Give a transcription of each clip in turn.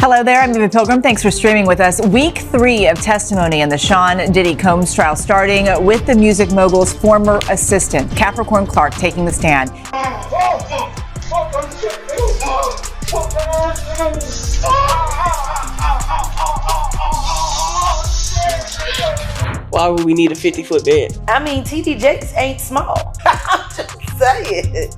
Hello there, I'm Eva Pilgrim. Thanks for streaming with us. Week 3 of testimony in the Sean Diddy Combs trial, starting with the music mogul's former assistant, Capricorn Clark, taking the stand. Why would we need a 50-foot bed? I mean, TD Jakes ain't small. I'm just saying.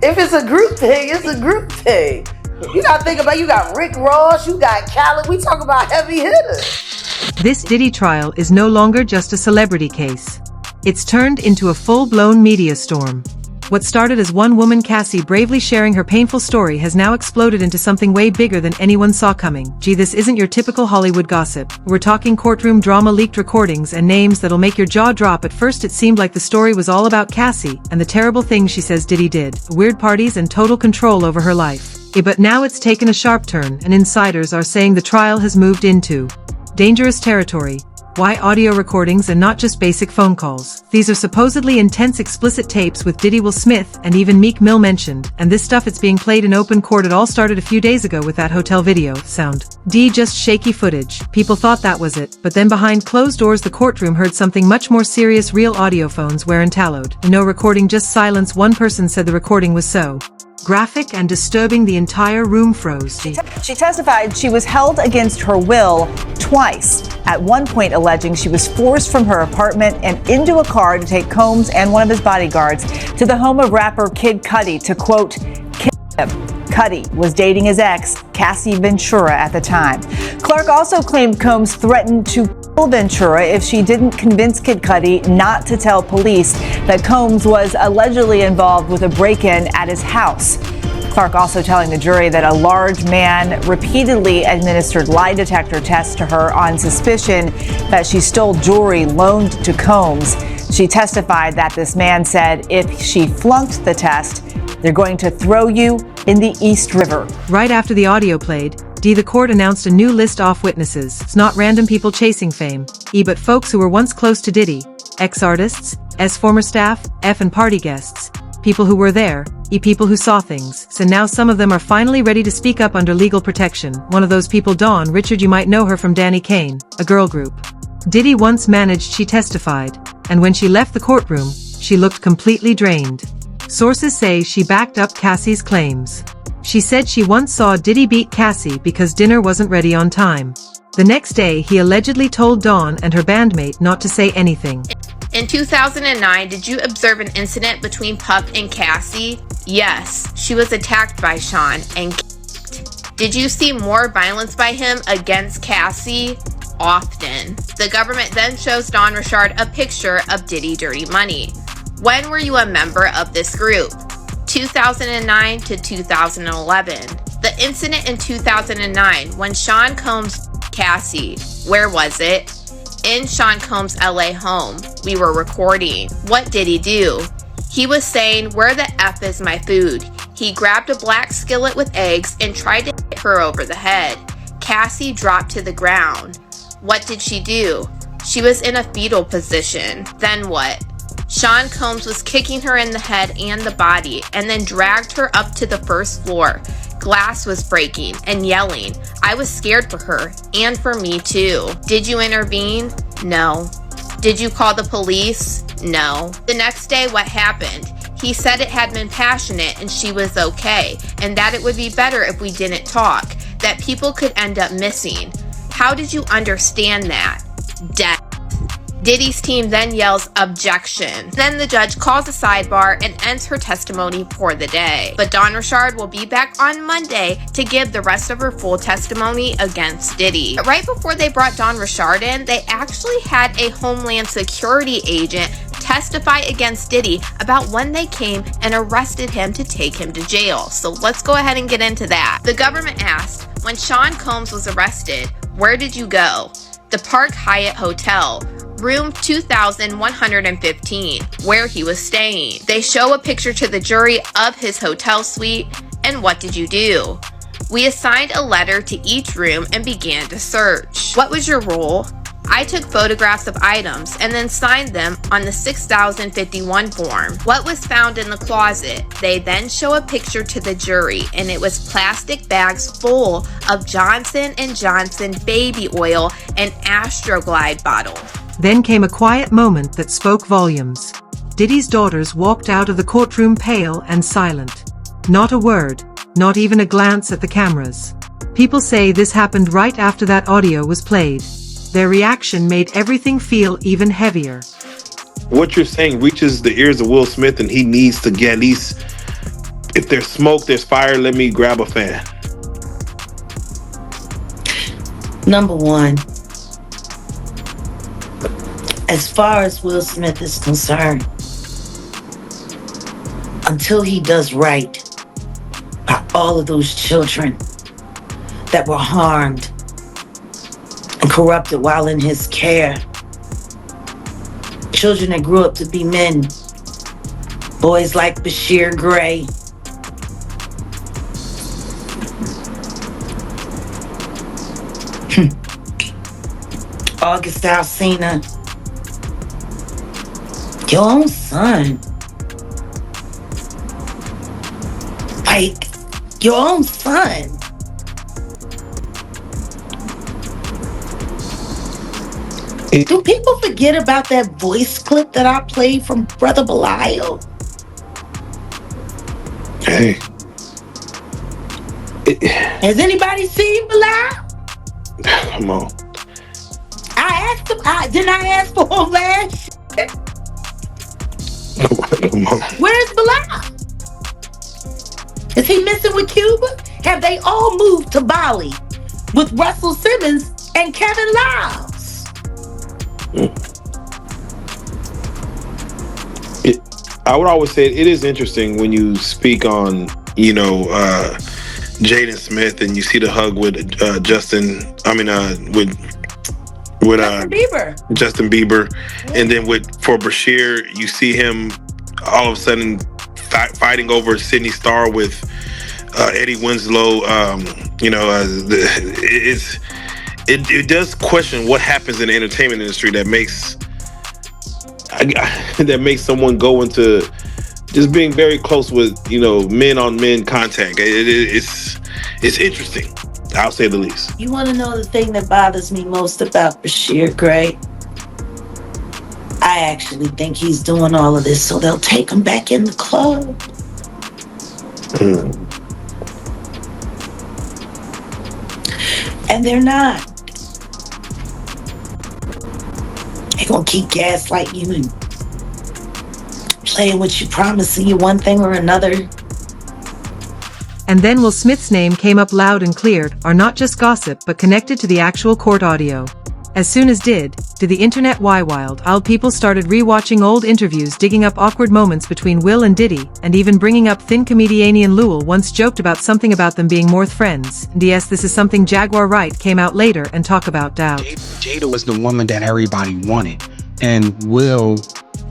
If it's a group thing, it's a group thing. You gotta think about, you got Rick Ross, you got Khaled, we talk about heavy hitters. This Diddy trial is no longer just a celebrity case. It's turned into a full-blown media storm. What started as one woman, Cassie, bravely sharing her painful story has now exploded into something way bigger than anyone saw coming. Gee, this isn't your typical Hollywood gossip. We're talking courtroom drama, leaked recordings, and names that'll make your jaw drop. At first it seemed like the story was all about Cassie and the terrible things she says Diddy did, weird parties and total control over her life. But now it's taken a sharp turn, and insiders are saying the trial has moved into dangerous territory. Why audio recordings and not just basic phone calls? These are supposedly intense, explicit tapes with Diddy, Will Smith, and even Meek Mill mentioned, and this stuff, it's being played in open court. It all started a few days ago with that hotel video sound. Just shaky footage. People thought that was it, but then behind closed doors the courtroom heard something much more serious. Real audio phones were entallowed. No recording, just silence. One person said the recording was so graphic and disturbing the entire room froze. She testified she was held against her will twice, at one point alleging she was forced from her apartment and into a car to take Combs and one of his bodyguards to the home of rapper Kid Cudi to, quote, kill him. Cudi was dating his ex, Cassie Ventura, at the time. Clark also claimed Combs threatened to kill Ventura if she didn't convince Kid Cudi not to tell police that Combs was allegedly involved with a break-in at his house. Clark also telling the jury that a large man repeatedly administered lie detector tests to her on suspicion that she stole jewelry loaned to Combs. She testified that this man said if she flunked the test, they're going to throw you in the East River. Right after the audio played, the court announced a new list of witnesses. It's not random people chasing fame, but folks who were once close to Diddy, ex-artists, former staff, and party guests, people who were there, people who saw things. So now some of them are finally ready to speak up under legal protection. One of those people, Dawn Richard, you might know her from Danny Kane, a girl group Diddy once managed. She testified, and when she left the courtroom, she looked completely drained. Sources say she backed up Cassie's claims. She said she once saw Diddy beat Cassie because dinner wasn't ready on time. The next day, he allegedly told Dawn and her bandmate not to say anything. In 2009, did you observe an incident between Puff and Cassie? Yes, she was attacked by Sean and kicked. Did you see more violence by him against Cassie? Often. The government then shows Dawn Richard a picture of Diddy Dirty Money. When were you a member of this group? 2009 to 2011. The incident in 2009 when Sean Combs Cassie, where was it? In Sean Combs' LA home. We were recording. What did he do? He was saying, "Where the F is my food?" He grabbed a black skillet with eggs and tried to hit her over the head. Cassie dropped to the ground. What did she do? She was in a fetal position. Then what? Sean Combs was kicking her in the head and the body and then dragged her up to the first floor. Glass was breaking and yelling. I was scared for her and for me too. Did you intervene? No. Did you call the police? No. The next day, what happened? He said it had been passionate and she was okay, and that it would be better if we didn't talk, that people could end up missing. How did you understand that? Death. Diddy's team then yells objection. Then the judge calls a sidebar and ends her testimony for the day. But Dawn Richard will be back on Monday to give the rest of her full testimony against Diddy. But right before they brought Dawn Richard in, they actually had a Homeland Security agent testify against Diddy about when they came and arrested him to take him to jail. So let's go ahead and get into that. The government asked, when Sean Combs was arrested, where did you go? The Park Hyatt Hotel, room 2115, where he was staying. They show a picture to the jury of his hotel suite, and what did you do? We assigned a letter to each room and began to search. What was your role? I took photographs of items and then signed them on the 6051 form. What was found in the closet? They then show a picture to the jury, and it was plastic bags full of Johnson & Johnson baby oil and Astroglide bottle. Then came a quiet moment that spoke volumes. Diddy's daughters walked out of the courtroom pale and silent. Not a word, not even a glance at the cameras. People say this happened right after that audio was played. Their reaction made everything feel even heavier. What you're saying reaches the ears of Will Smith, and he needs to get at least, if there's smoke, there's fire, let me grab a fan. Number one, as far as Will Smith is concerned, until he does right by all of those children that were harmed and corrupted while in his care, children that grew up to be men, boys like Bashir Gray, August Alsina, your own son. Like, your own son. Do people forget about that voice clip that I played from Brother Belial? Hey. Has anybody seen Belial? Come on. I asked him. Didn't I ask for him last? Come on. Where's Belial? Is he missing with Cuba? Have they all moved to Bali with Russell Simmons and Kevin Liles? I would always say it is interesting when you speak on, Jaden Smith, and you see the hug with Justin Bieber, and then for Bashir, you see him all of a sudden fighting over Sydney Starr with Eddie Winslow. It does question what happens in the entertainment industry that makes someone go into just being very close with men on men contact. It's interesting, I'll say the least. You want to know the thing that bothers me most about Bashir Gray? I actually think he's doing all of this so they'll take him back in the club. And they're not. They're gonna keep gaslighting you and playing with you, promising you one thing or another. And then Will Smith's name came up loud and clear, are not just gossip but connected to the actual court audio. As soon as did the internet wild people started rewatching old interviews, digging up awkward moments between Will and Diddy, and even bringing up thin comedian Lewel once joked about something about them being more friends. And yes, this is something Jaguar Wright came out later and talk about doubt. Jada was the woman that everybody wanted, and Will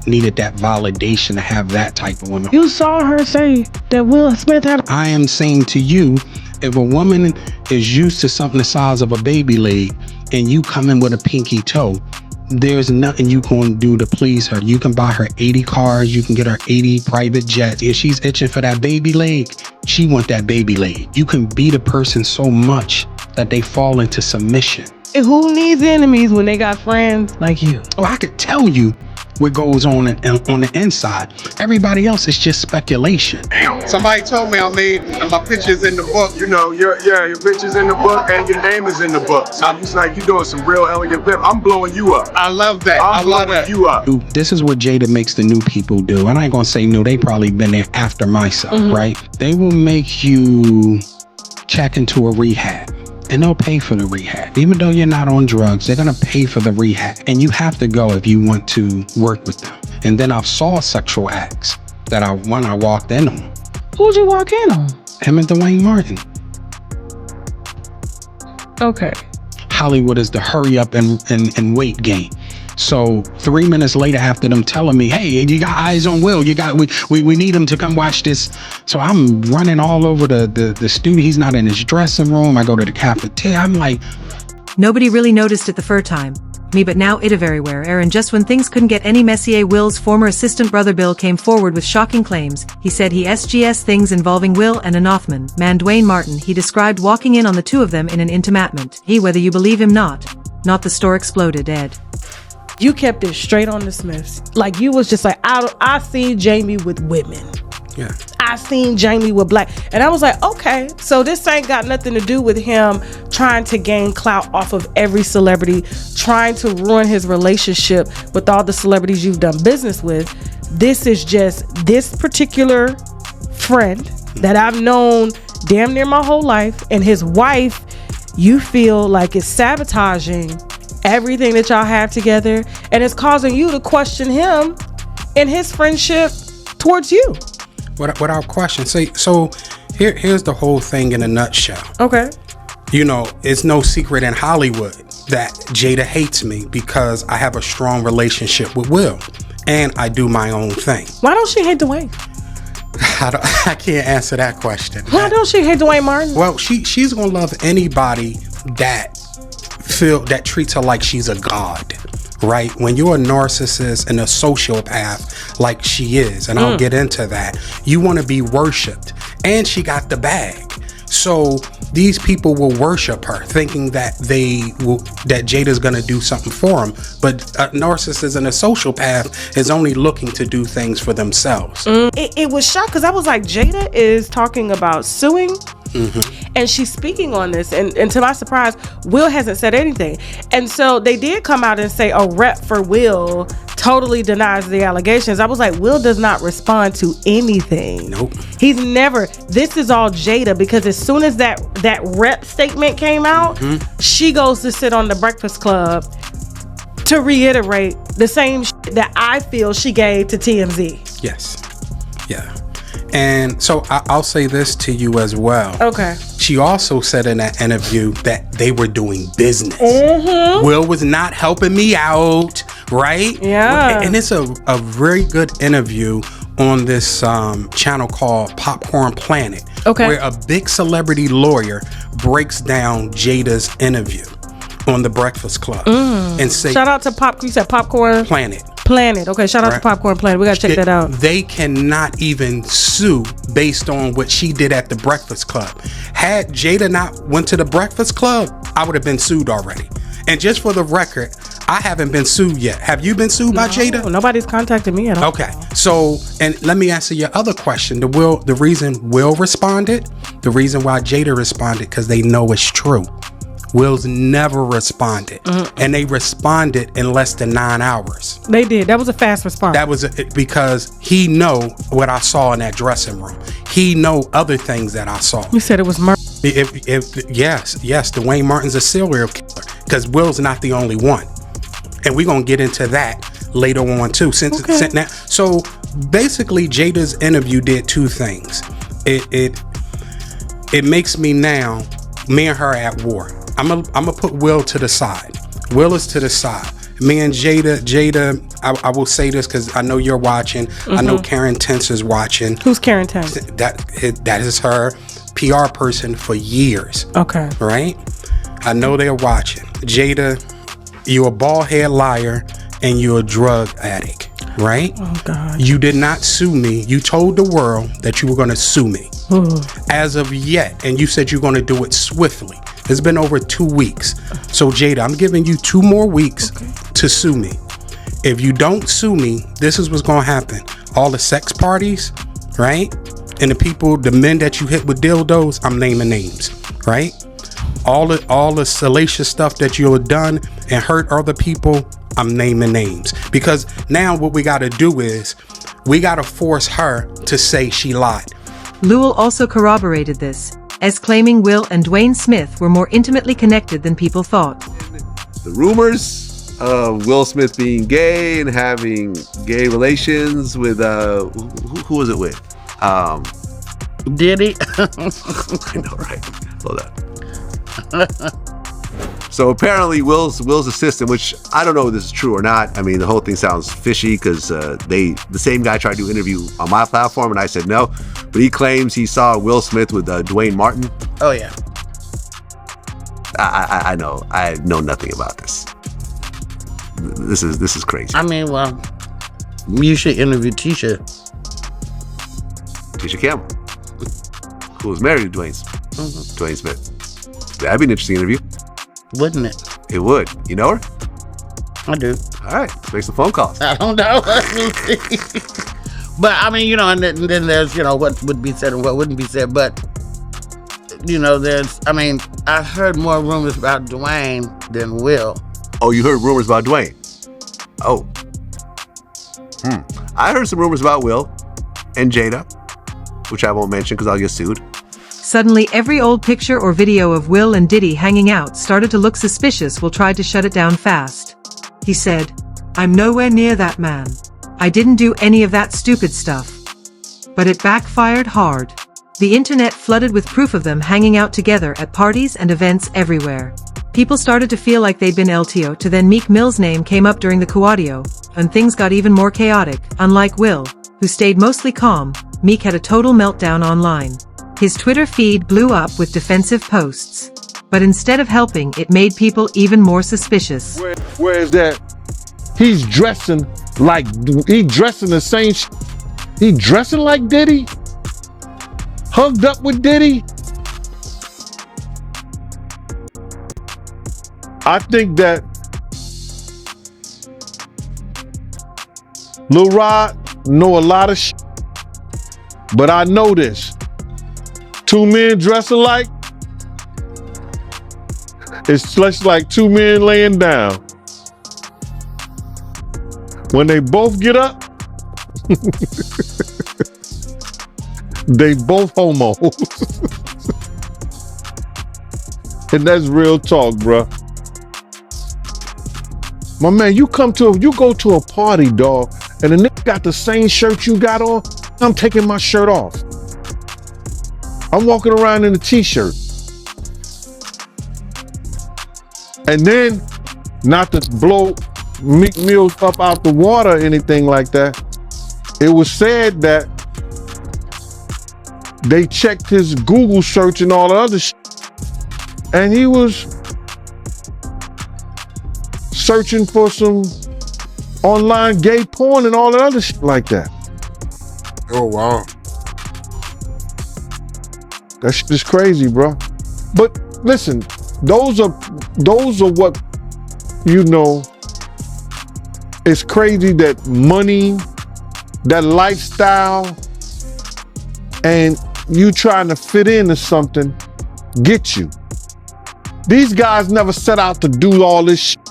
needed that validation to have that type of woman. You saw her say that Will Smith had. I am saying to you, if a woman is used to something the size of a baby leg and you come in with a pinky toe, there's nothing you can do to please her. You can buy her 80 cars, you can get her 80 private jets. If she's itching for that baby leg, she want that baby leg. You can beat a person so much that they fall into submission. Who needs enemies when they got friends like you? Oh, I could tell you what goes on the inside. Everybody else is just speculation. Somebody told me my picture's in the book. Your picture's in the book and your name is in the book. So I'm just like, you're doing some real elegant flip. I'm blowing you up. I love that. I'm blowing you up. This is what Jada makes the new people do. And I ain't gonna say new, they probably been there after myself, right? They will make you check into a rehab. And they'll pay for the rehab. Even though you're not on drugs, they're gonna pay for the rehab. And you have to go if you want to work with them. And then I saw sexual acts that I walked in on. Who'd you walk in on? Him and Dwayne Martin. Okay. Hollywood is the hurry up and wait game. So 3 minutes later, after them telling me, hey, you got eyes on Will, we need him to come watch this. So I'm running all over the studio. He's not in his dressing room. I go to the cafeteria. I'm like, nobody really noticed it the first time. me but now it everywhere. And just when things couldn't get any messier, Will's former assistant brother Bill came forward with shocking claims. He said he SGS things involving Will and an Offman man Dwayne Martin. He described walking in on the two of them in an intimate. Whether you believe him not the store exploded, Ed. You kept it straight on the Smiths. Like, you was just like, I seen Jamie with women. Yeah. I seen Jamie with black. And I was like, okay, so this ain't got nothing to do with him trying to gain clout off of every celebrity, trying to ruin his relationship with all the celebrities you've done business with. This is just this particular friend that I've known damn near my whole life, and his wife, you feel like is sabotaging everything that y'all have together, and it's causing you to question him and his friendship towards you. Without question. So here's the whole thing in a nutshell. Okay. You know, it's no secret in Hollywood that Jada hates me because I have a strong relationship with Will, and I do my own thing. Why don't she hate Dwayne? I can't answer that question. Why don't she hate Dwayne Martin? Well, she's gonna love anybody that treats her like she's a god, right? When you're a narcissist and a sociopath like she is, and I'll get into that, you want to be worshipped, and she got the bag. So these people will worship her, thinking that that Jada's gonna do something for them. But a narcissist and a sociopath is only looking to do things for themselves. It was shocked because I was like, Jada is talking about suing. And she's speaking on this, and to my surprise, Will hasn't said anything. And so they did come out and say a rep for Will totally denies the allegations. I was like, Will does not respond to anything. Nope. He's never. This is all Jada, because as soon as that rep statement came out, she goes to sit on the Breakfast Club to reiterate the same that I feel she gave to TMZ. Yes. Yeah. And so I'll say this to you as well. Okay. She also said in that interview that they were doing business. Will was not helping me out, right? Yeah. And it's a very good interview on this channel called Popcorn Planet. Okay. Where a big celebrity lawyer breaks down Jada's interview on the Breakfast Club. And say, shout out to you said Popcorn Planet. Okay, shout out to Popcorn Planet. We gotta check that out. They cannot even sue based on what she did at the Breakfast Club. Had Jada not went to the Breakfast Club, I would have been sued already. And just for the record, I haven't been sued yet. Have you been sued by Jada? Nobody's contacted me at all. Okay, so, and let me answer your other question. The reason Will responded, the reason why Jada responded, because they know it's true. Will's never responded, and they responded in less than 9 hours. They did. That was a fast response. That was because he know what I saw in that dressing room. He know other things that I saw. You said it was murder. Yes, Dwayne Martin's a serial killer, because Will's not the only one, and we're gonna get into that later on too. So basically, Jada's interview did two things. It makes me now, me and her at war. I'm gonna put Will to the side. Will is to the side. Me and Jada, I will say this because I know you're watching. I know Karen Tense is watching. Who's Karen Tense? That is her PR person for years. Okay. Right? I know they're watching. Jada, you're a bald head liar and you're a drug addict. Right? Oh God. You did not sue me. You told the world that you were going to sue me. As of yet, and you said you're going to do it swiftly. It's been over 2 weeks. So Jada, I'm giving you 2 more weeks to sue me. If you don't sue me, this is what's going to happen. All the sex parties, right? And the men that you hit with dildos, I'm naming names, right? All the salacious stuff that you have done and hurt other people, I'm naming names. Because now what we got to do is we got to force her to say she lied. Lewell also corroborated this, as claiming Will and Dwayne Smith were more intimately connected than people thought. The rumors of Will Smith being gay and having gay relations with who was it with? Diddy. I know, right? Hold on. So apparently Will's assistant, which I don't know if this is true or not. I mean, the whole thing sounds fishy because the same guy tried to interview on my platform and I said no, but he claims he saw Will Smith with Dwayne Martin. Oh yeah. I know nothing about this. this is crazy. I mean, well, you should interview Tisha. Tisha Campbell, who was married to Dwayne Smith. That'd be an interesting interview. Wouldn't it? It would. You know her? I do. All right, let's make some phone calls. I don't know. But I mean, and then there's, what would be said and what wouldn't be said. But, I heard more rumors about Dwayne than Will. Oh, you heard rumors about Dwayne? Oh. I heard some rumors about Will and Jada, which I won't mention because I'll get sued. Suddenly, every old picture or video of Will and Diddy hanging out started to look suspicious. Will tried to shut it down fast. He said, "I'm nowhere near that man. I didn't do any of that stupid stuff." But it backfired hard. The internet flooded with proof of them hanging out together at parties and events everywhere. People started to feel like they'd been LTO to then Meek Mill's name came up during the co-audio, and things got even more chaotic. Unlike Will, who stayed mostly calm, Meek had a total meltdown online. His Twitter feed blew up with defensive posts. But instead of helping, it made people even more suspicious. Where is that? He's dressing the same he dressing like Diddy? Hugged up with Diddy? I think that Lil Rod know a lot of but I know this. Two men dress alike, it's just like two men laying down. When they both get up, they both homos. And that's real talk, bruh. My man, you go to a party, dog, and the nigga got the same shirt you got on, I'm taking my shirt off. I'm walking around in a t-shirt. And then, not to blow Meek Mill up out the water or anything like that, it was said that they checked his Google search and all the other shit, and he was searching for some online gay porn and all the other shit like that. Oh, wow. That shit is crazy, bro. But listen, those are what, it's crazy that money, that lifestyle, and you trying to fit into something get you. These guys never set out to do all this shit.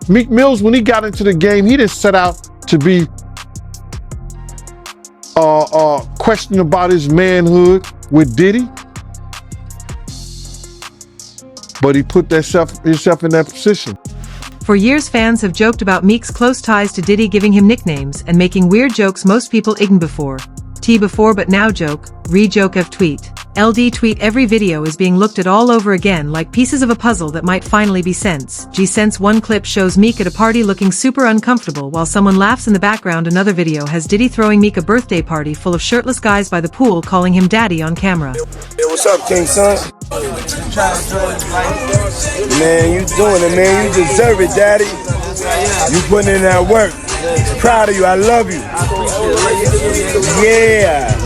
Meek Mills, when he got into the game, he didn't set out to be questioning about his manhood with Diddy. But he put himself in that position. For years, fans have joked about Meek's close ties to Diddy giving him nicknames and making weird jokes most people ignored before. T before but now joke, re-joke of tweet. LD tweet every video is being looked at all over again like pieces of a puzzle that might finally be sense. G-Sense one clip shows Meek at a party looking super uncomfortable while someone laughs in the background. Another video has Diddy throwing Meek a birthday party full of shirtless guys by the pool calling him daddy on camera. Hey, what's up, King Son? Man, you doing it, man. You deserve it, daddy. You putting in that work. Proud of you. I love you. Yeah.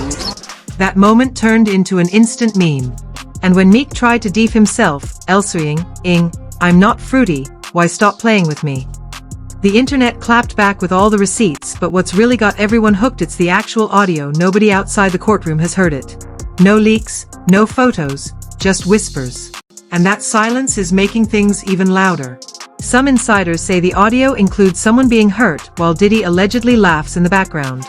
That moment turned into an instant meme. And when Meek tried to deef himself, answering, "I'm not fruity, why stop playing with me?" The internet clapped back with all the receipts, but what's really got everyone hooked, it's the actual audio. Nobody outside the courtroom has heard it. No leaks, no photos, just whispers. And that silence is making things even louder. Some insiders say the audio includes someone being hurt while Diddy allegedly laughs in the background.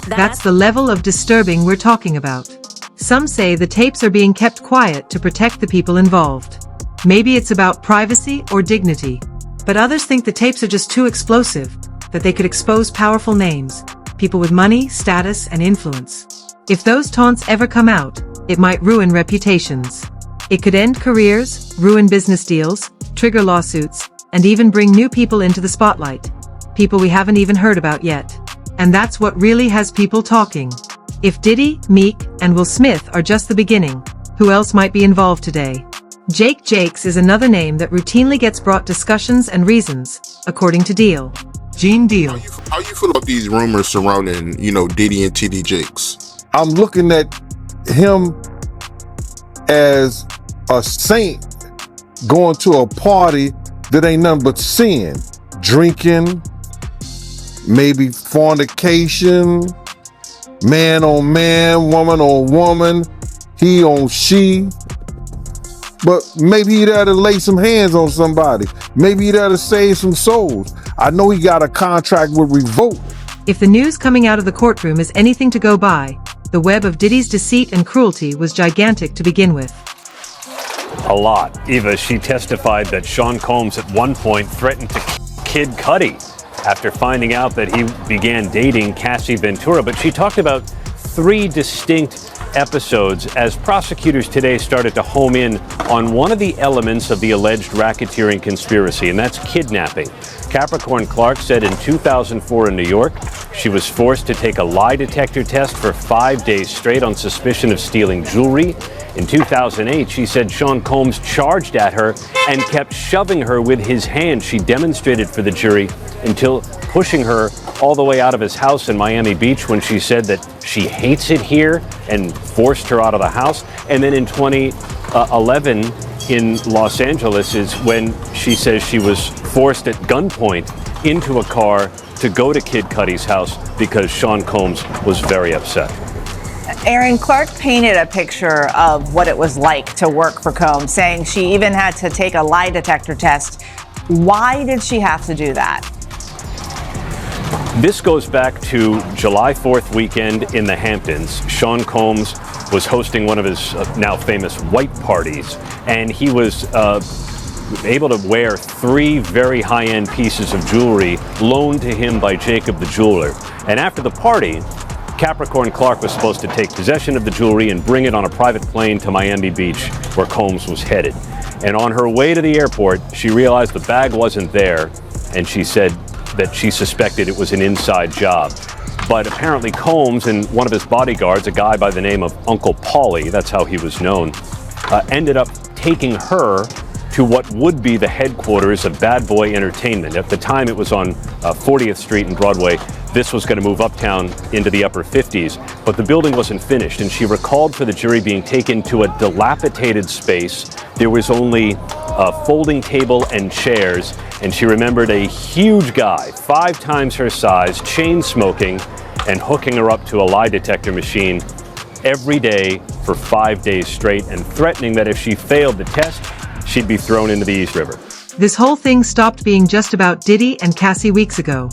That's the level of disturbing we're talking about. Some say the tapes are being kept quiet to protect the people involved. Maybe it's about privacy or dignity. But others think the tapes are just too explosive, that they could expose powerful names, people with money, status, and influence. If those taunts ever come out, it might ruin reputations. It could end careers, ruin business deals, trigger lawsuits, and even bring new people into the spotlight. People we haven't even heard about yet. And that's what really has people talking. If Diddy, Meek, and Will Smith are just the beginning, who else might be involved today? Jake Jakes is another name that routinely gets brought discussions and reasons, according to Deal. Gene Deal. How you feel about these rumors surrounding, Diddy and TD Jakes? I'm looking at him as a saint going to a party that ain't nothing but sin. Drinking, maybe fornication, man on man, woman on woman, he on she. But maybe he there to lay some hands on somebody. Maybe he there to save some souls. I know he got a contract with Revolt. If the news coming out of the courtroom is anything to go by, the web of Diddy's deceit and cruelty was gigantic to begin with. A lot. Eva, she testified that Sean Combs at one point threatened to Kid Cudi after finding out that he began dating Cassie Ventura. But she talked about 3 distinct episodes as prosecutors today started to home in on one of the elements of the alleged racketeering conspiracy, and that's kidnapping. Capricorn Clark said in 2004 in New York, she was forced to take a lie detector test for 5 days straight on suspicion of stealing jewelry. In 2008, she said Sean Combs charged at her and kept shoving her with his hand. She demonstrated for the jury until pushing her all the way out of his house in Miami Beach when she said that she hates it here and forced her out of the house. And then in 2011 in Los Angeles is when she says she was forced at gunpoint into a car to go to Kid Cudi's house because Sean Combs was very upset. Aaron, Clark painted a picture of what it was like to work for Combs, saying she even had to take a lie detector test. Why did she have to do that? This goes back to July 4th weekend in the Hamptons. Sean Combs was hosting one of his now famous white parties, and he was able to wear 3 very high-end pieces of jewelry loaned to him by Jacob the jeweler. And after the party, Capricorn Clark was supposed to take possession of the jewelry and bring it on a private plane to Miami Beach, where Combs was headed. And on her way to the airport, she realized the bag wasn't there, and she said that she suspected it was an inside job. But apparently Combs and one of his bodyguards, a guy by the name of Uncle Paulie, that's how he was known, ended up taking her to what would be the headquarters of Bad Boy Entertainment. At the time, it was on 40th Street and Broadway. This was going to move uptown into the upper 50s, but the building wasn't finished, and she recalled for the jury being taken to a dilapidated space. There was only a folding table and chairs, and she remembered a huge guy, 5 times her size, chain smoking, and hooking her up to a lie detector machine every day for 5 days straight, and threatening that if she failed the test, she'd be thrown into the East River. This whole thing stopped being just about Diddy and Cassie weeks ago.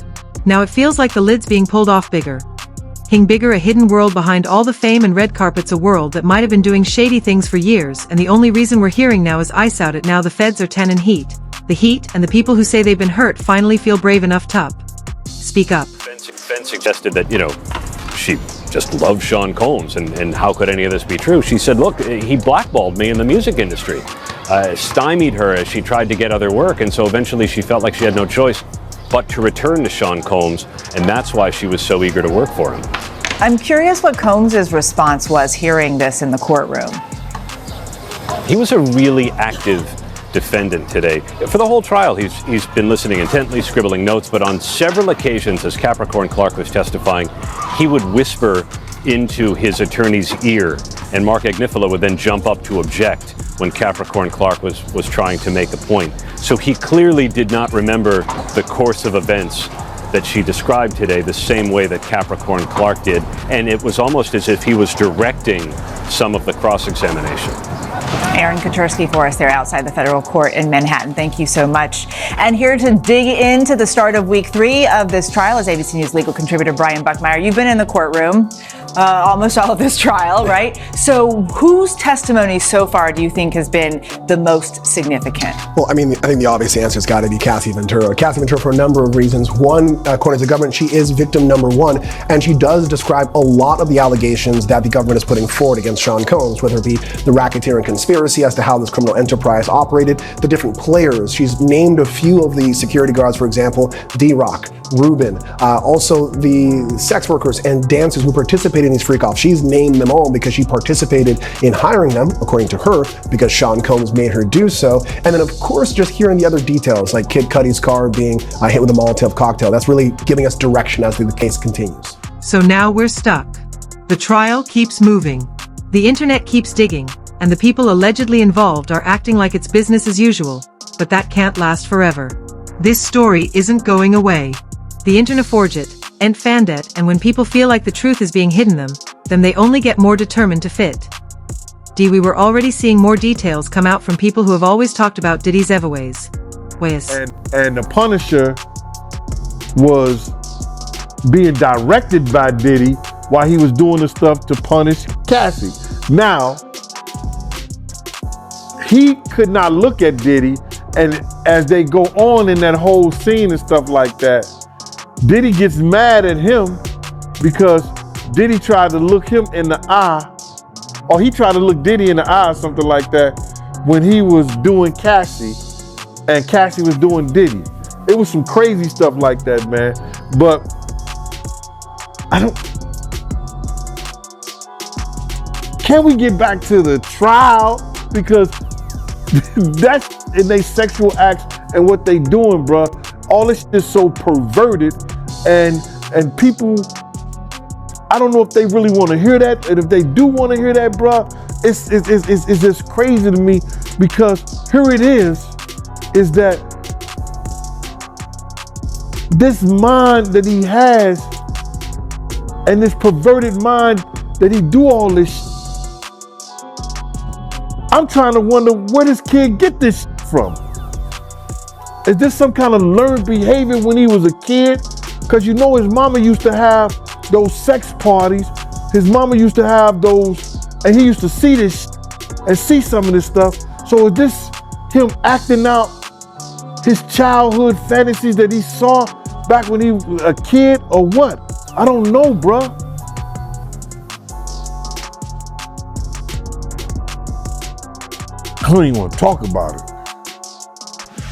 Now it feels like the lid's being pulled off bigger. Bigger, a hidden world behind all the fame and red carpets, a world that might have been doing shady things for years, and the only reason we're hearing now is ice out it. Now the feds are 10 in heat. The heat and the people who say they've been hurt finally feel brave enough to speak up. Ben suggested that, she just loved Sean Combs, and how could any of this be true? She said, look, he blackballed me in the music industry, stymied her as she tried to get other work, and so eventually she felt like she had no choice but to return to Sean Combs, and that's why she was so eager to work for him. I'm curious what Combs' response was hearing this in the courtroom. He was a really active defendant today. For the whole trial, he's been listening intently, scribbling notes, but on several occasions, as Capricorn Clark was testifying, he would whisper into his attorney's ear, and Mark Agnifilo would then jump up to object when Capricorn Clark was trying to make a point. So he clearly did not remember the course of events that she described today the same way that Capricorn Clark did, and it was almost as if he was directing some of the cross-examination. Aaron Kotursky for us there outside the federal court in Manhattan. Thank you so much. And here to dig into the start of week 3 of this trial is ABC News legal contributor Brian Buckmeyer. You've been in the courtroom almost all of this trial, right? So whose testimony so far do you think has been the most significant? Well, I think the obvious answer has got to be Cassie Ventura. Cassie Ventura for a number of reasons. One, according to the government, she is victim number 1, and she does describe a lot of the allegations that the government is putting forward against Sean Combs, whether it be the racketeering conspiracy as to how this criminal enterprise operated, the different players. She's named a few of the security guards, for example, D-Rock, Rubin, also the sex workers and dancers who participated in these freak-offs. She's named them all because she participated in hiring them, according to her, because Sean Combs made her do so. And then, of course, just hearing the other details, like Kid Cudi's car being hit with a Molotov cocktail. That's really giving us direction as the case continues. So now we're stuck. The trial keeps moving. The internet keeps digging, and the people allegedly involved are acting like it's business as usual. But that can't last forever. This story isn't going away. The internet forge it, and fanned it, and when people feel like the truth is being hidden then they only get more determined to fit. We were already seeing more details come out from people who have always talked about Diddy's ways. And the Punisher was being directed by Diddy while he was doing the stuff to punish Cassie. Now, he could not look at Diddy, and as they go on in that whole scene and stuff like that, Diddy gets mad at him because Diddy tried to look him in the eye, or he tried to look Diddy in the eye or something like that when he was doing Cassie and Cassie was doing Diddy. It was some crazy stuff like that, man. But can we get back to the trial? Because that's in they sexual acts and what they doing, bruh. All this shit is so perverted, and people, I don't know if they really want to hear that, and if they do want to hear that, bruh, it's just crazy to me, because here it is that this mind that he has, and this perverted mind that he do all this shit. I'm trying to wonder where this kid get this shit from. Is this some kind of learned behavior when he was a kid? Because you know his mama used to have those sex parties. His mama used to have those, and he used to see this shit and see some of this stuff. So is this him acting out his childhood fantasies that he saw back when he was a kid, or what? I don't know, bruh. I don't even want to talk about it.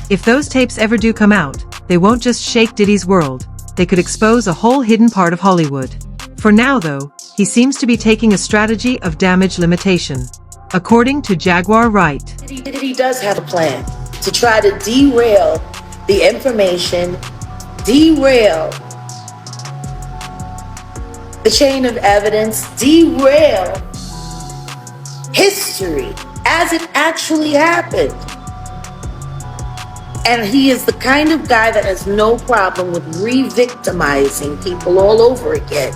If those tapes ever do come out, they won't just shake Diddy's world, they could expose a whole hidden part of Hollywood. For now though, he seems to be taking a strategy of damage limitation. According to Jaguar Wright, Diddy does have a plan to try to derail the information, derail the chain of evidence, derail history as it actually happened. And he is the kind of guy that has no problem with re-victimizing people all over again.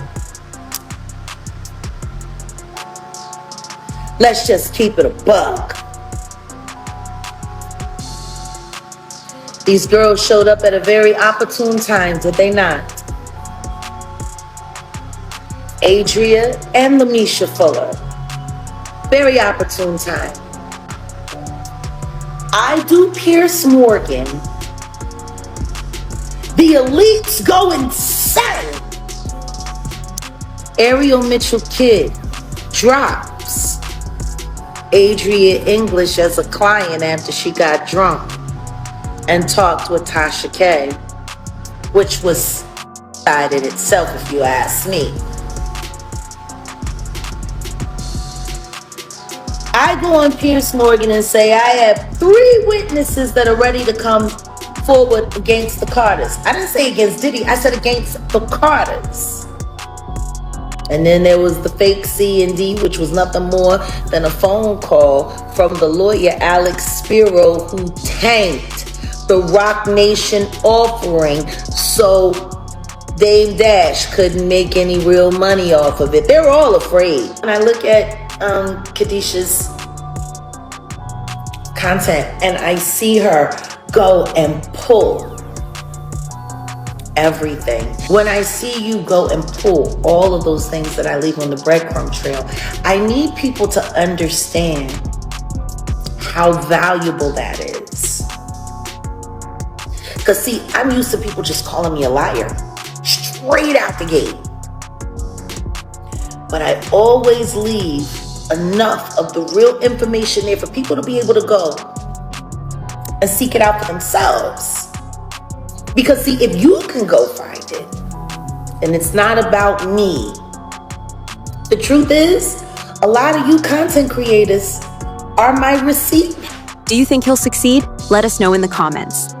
Let's just keep it a buck. These girls showed up at a very opportune time, did they not? Adria and Lamisha Fuller. Very opportune time. I do Pierce Morgan. The elites go insane. Ariel Mitchell Kidd drops Adria English as a client after she got drunk and talked with Tasha K, which was side in itself if you ask me. I go on Pierce Morgan and say I have 3 witnesses that are ready to come forward against the Carters. I didn't say against Diddy, I said against the Carters. And then there was the fake C&D, which was nothing more than a phone call from the lawyer Alex Spiro, who tanked the Rock Nation offering so Dame Dash couldn't make any real money off of it. They're all afraid. When I look at Kadisha's content and I see her go and pull everything. When I see you go and pull all of those things that I leave on the breadcrumb trail, I need people to understand how valuable that is. Because see, I'm used to people just calling me a liar straight out the gate. But I always leave enough of the real information there for people to be able to go and seek it out for themselves. Because see, if you can go find it, and it's not about me, the truth is, a lot of you content creators are my receipt. Do you think he'll succeed? Let us know in the comments.